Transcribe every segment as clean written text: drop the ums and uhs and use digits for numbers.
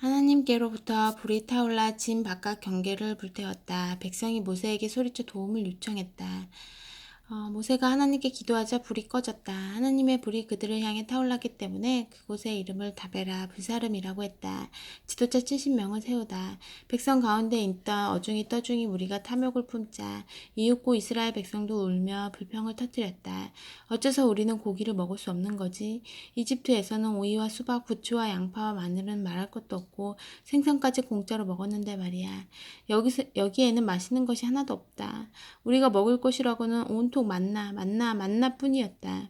하나님께로부터 불이 타올라 진 바깥 경계를 불태웠다. 백성이 모세에게 소리쳐 도움을 요청했다. 모세가 하나님께 기도하자 불이 꺼졌다. 하나님의 불이 그들을 향해 타올랐기 때문에 그곳의 이름을 다베라 불사름이라고 했다. 지도자 70명을 세우다. 백성 가운데 있던 어중이 떠중이 무리가 탐욕을 품자. 이윽고 이스라엘 백성도 울며 불평을 터뜨렸다. 어째서 우리는 고기를 먹을 수 없는 거지? 이집트에서는 오이와 수박, 부추와 양파와 마늘은 말할 것도 없고 생선까지 공짜로 먹었는데 말이야. 여기에는 맛있는 것이 하나도 없다. 우리가 먹을 것이라고는 온통 만나뿐이었다.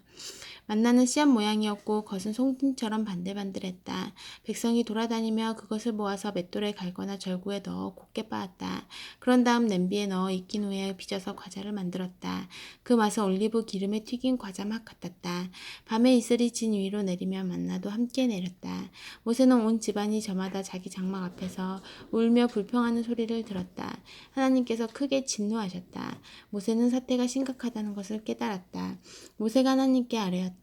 만나는 씨앗 모양이었고 겉은 송진처럼 반들반들했다. 백성이 돌아다니며 그것을 모아서 맷돌에 갈거나 절구에 넣어 곱게 빻았다. 그런 다음 냄비에 넣어 익힌 후에 빚어서 과자를 만들었다. 그 맛은 올리브 기름에 튀긴 과자 맛 같았다. 밤에 이슬이 진 위로 내리며 만나도 함께 내렸다. 모세는 온 집안이 저마다 자기 장막 앞에서 울며 불평하는 소리를 들었다. 하나님께서 크게 진노하셨다. 모세는 사태가 심각하다는 것을 깨달았다. 모세가 하나님께 아뢰었다.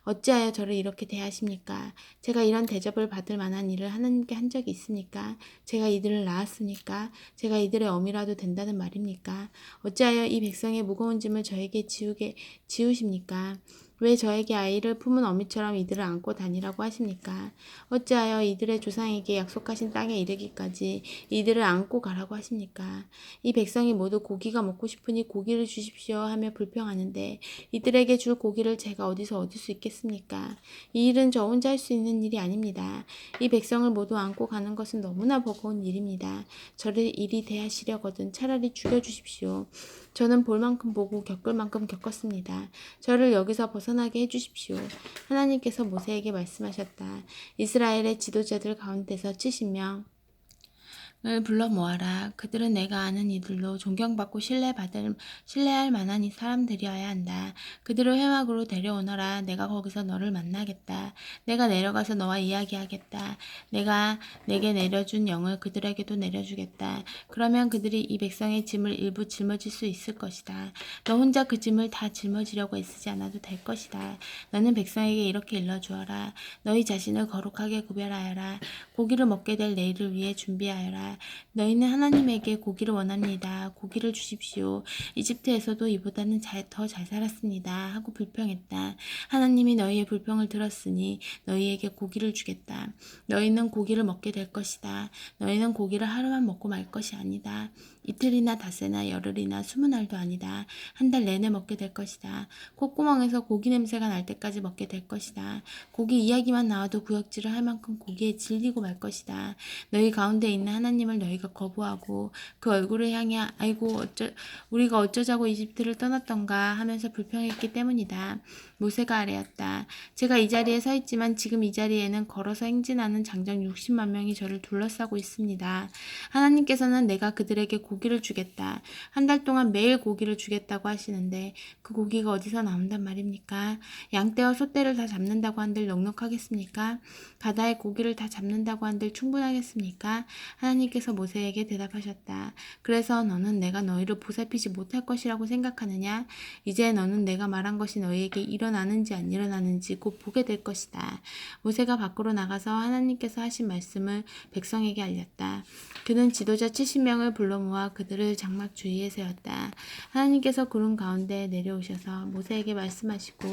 어찌하여 저를 이렇게 대하십니까? 제가 이런 대접을 받을 만한 일을 하나님께 한 적이 있습니까? 제가 이들을 낳았으니까? 제가 이들의 어미라도 된다는 말입니까? 어찌하여 이 백성의 무거운 짐을 저에게 지우십니까? 왜 저에게 아이를 품은 어미처럼 이들을 안고 다니라고 하십니까? 어찌하여 이들의 조상에게 약속하신 땅에 이르기까지 이들을 안고 가라고 하십니까? 이 백성이 모두 고기가 먹고 싶으니 고기를 주십시오 하며 불평하는데 이들에게 줄 고기를 제가 어디서 얻을 수 있겠습니까? 이 일은 저 혼자 할 수 있는 일이 아닙니다. 이 백성을 모두 안고 가는 것은 너무나 버거운 일입니다. 저를 이리 대하시려거든 차라리 죽여주십시오. 저는 볼 만큼 보고 겪을 만큼 겪었습니다. 저를 여기서 벗어나게 해주십시오. 하나님께서 모세에게 말씀하셨다. 이스라엘의 지도자들 가운데서 70명 을 불러 모아라. 그들은 내가 아는 이들로 존경받고 신뢰할 만한 이 사람들이어야 한다. 그들을 회막으로 데려오너라. 내가 거기서 너를 만나겠다. 내가 내려가서 너와 이야기하겠다. 내가 내게 내려준 영을 그들에게도 내려주겠다. 그러면 그들이 이 백성의 짐을 일부 짊어질 수 있을 것이다. 너 혼자 그 짐을 다 짊어지려고 애쓰지 않아도 될 것이다. 너는 백성에게 이렇게 일러주어라. 너희 자신을 거룩하게 구별하여라. 고기를 먹게 될 내일을 위해 준비하여라. 너희는 하나님에게 고기를 원합니다. 고기를 주십시오. 이집트에서도 이보다는 더 잘 살았습니다. 하고 불평했다. 하나님이 너희의 불평을 들었으니 너희에게 고기를 주겠다. 너희는 고기를 먹게 될 것이다. 너희는 고기를 하루만 먹고 말 것이 아니다. 이틀이나 닷새나 열흘이나 20날도 아니다. 한 달 내내 먹게 될 것이다. 콧구멍에서 고기 냄새가 날 때까지 먹게 될 것이다. 고기 이야기만 나와도 구역질을 할 만큼 고기에 질리고 말 것이다. 너희 가운데 있는 하나님을 너희가 거부하고 그 얼굴을 향해 우리가 어쩌자고 이집트를 떠났던가 하면서 불평했기 때문이다. 모세가 아뢰었다. 제가 이 자리에 서 있지만 지금 이 자리에는 걸어서 행진하는 장정 60만 명이 저를 둘러싸고 있습니다. 하나님께서는 내가 그들에게 고기를 주겠다. 한 달 동안 매일 고기를 주겠다고 하시는데 그 고기가 어디서 나온단 말입니까? 양떼와 소떼를 다 잡는다고 한들 넉넉하겠습니까? 바다의 고기를 다 잡는다고 한들 충분하겠습니까? 하나님께서 모세에게 대답하셨다. 그래서 너는 내가 너희를 보살피지 못할 것이라고 생각하느냐? 이제 너는 내가 말한 것이 너희에게 일어나는지 안 일어나는지 곧 보게 될 것이다. 모세가 밖으로 나가서 하나님께서 하신 말씀을 백성에게 알렸다. 그는 지도자 70명을 불러 모아 그들을 장막 주위에 세웠다. 하나님께서 구름 가운데 내려오셔서 모세에게 말씀하시고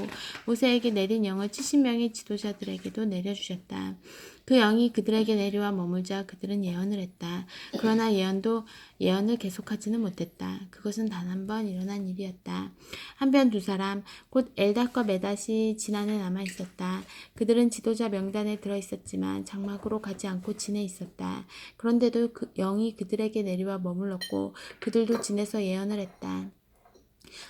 모세에게 내린 영을 70명의 지도자들에게도 내려주셨다. 그 영이 그들에게 내려와 머물자 그들은 예언을 했다. 그러나 예언을 계속하지는 못했다. 그것은 단 한 번 일어난 일이었다. 한편 두 사람 곧 엘닷과 메닷이 진안에 남아 있었다. 그들은 지도자 명단에 들어 있었지만 장막으로 가지 않고 진에 있었다. 그런데도 그 영이 그들에게 내려와 머물렀고 그들도 진에서 예언을 했다.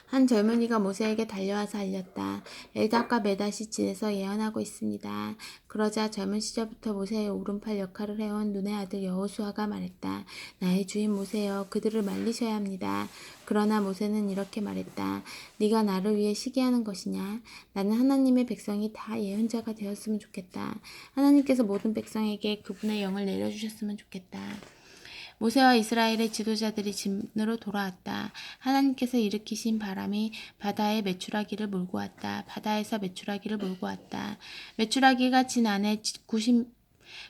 한 젊은이가 모세에게 달려와서 알렸다. 엘닷과 메닷이 진에서 예언하고 있습니다. 그러자 젊은 시절부터 모세의 오른팔 역할을 해온 눈의 아들 여호수아가 말했다. 나의 주인 모세여, 그들을 말리셔야 합니다. 그러나 모세는 이렇게 말했다. 네가 나를 위해 시기하는 것이냐? 나는 하나님의 백성이 다 예언자가 되었으면 좋겠다. 하나님께서 모든 백성에게 그분의 영을 내려주셨으면 좋겠다. 모세와 이스라엘의 지도자들이 진으로 돌아왔다. 하나님께서 일으키신 바람이 바다에 메추라기를 몰고 왔다. 바다에서 메추라기를 몰고 왔다. 메추라기가 진 안에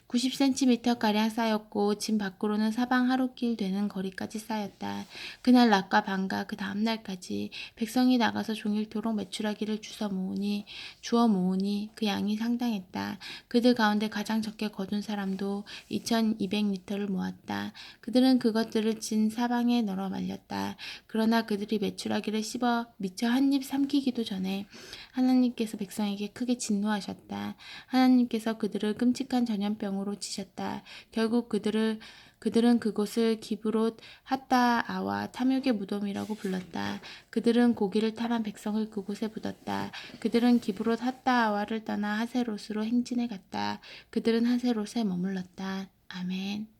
90cm가량 쌓였고 진 밖으로는 사방 하루길 되는 거리까지 쌓였다. 그날 낮과 밤과 그 다음 날까지 백성이 나가서 종일토록 메추라기를 주워 모으니 그 양이 상당했다. 그들 가운데 가장 적게 거둔 사람도 2200리터를 모았다. 그들은 그것들을 진 사방에 널어 말렸다. 그러나 그들이 메추라기를 씹어 미처 한 입 삼키기도 전에 하나님께서 백성에게 크게 진노하셨다. 하나님께서 그들을 끔찍한 전염병으로 치셨다. 결국 그들은 그곳을 기브롯 핫다아와 탐욕의 무덤이라고 불렀다. 그들은 고기를 탐한 백성을 그곳에 묻었다. 그들은 기브롯 핫다아와를 떠나 하세롯으로 행진해 갔다. 그들은 하세롯에 머물렀다. 아멘.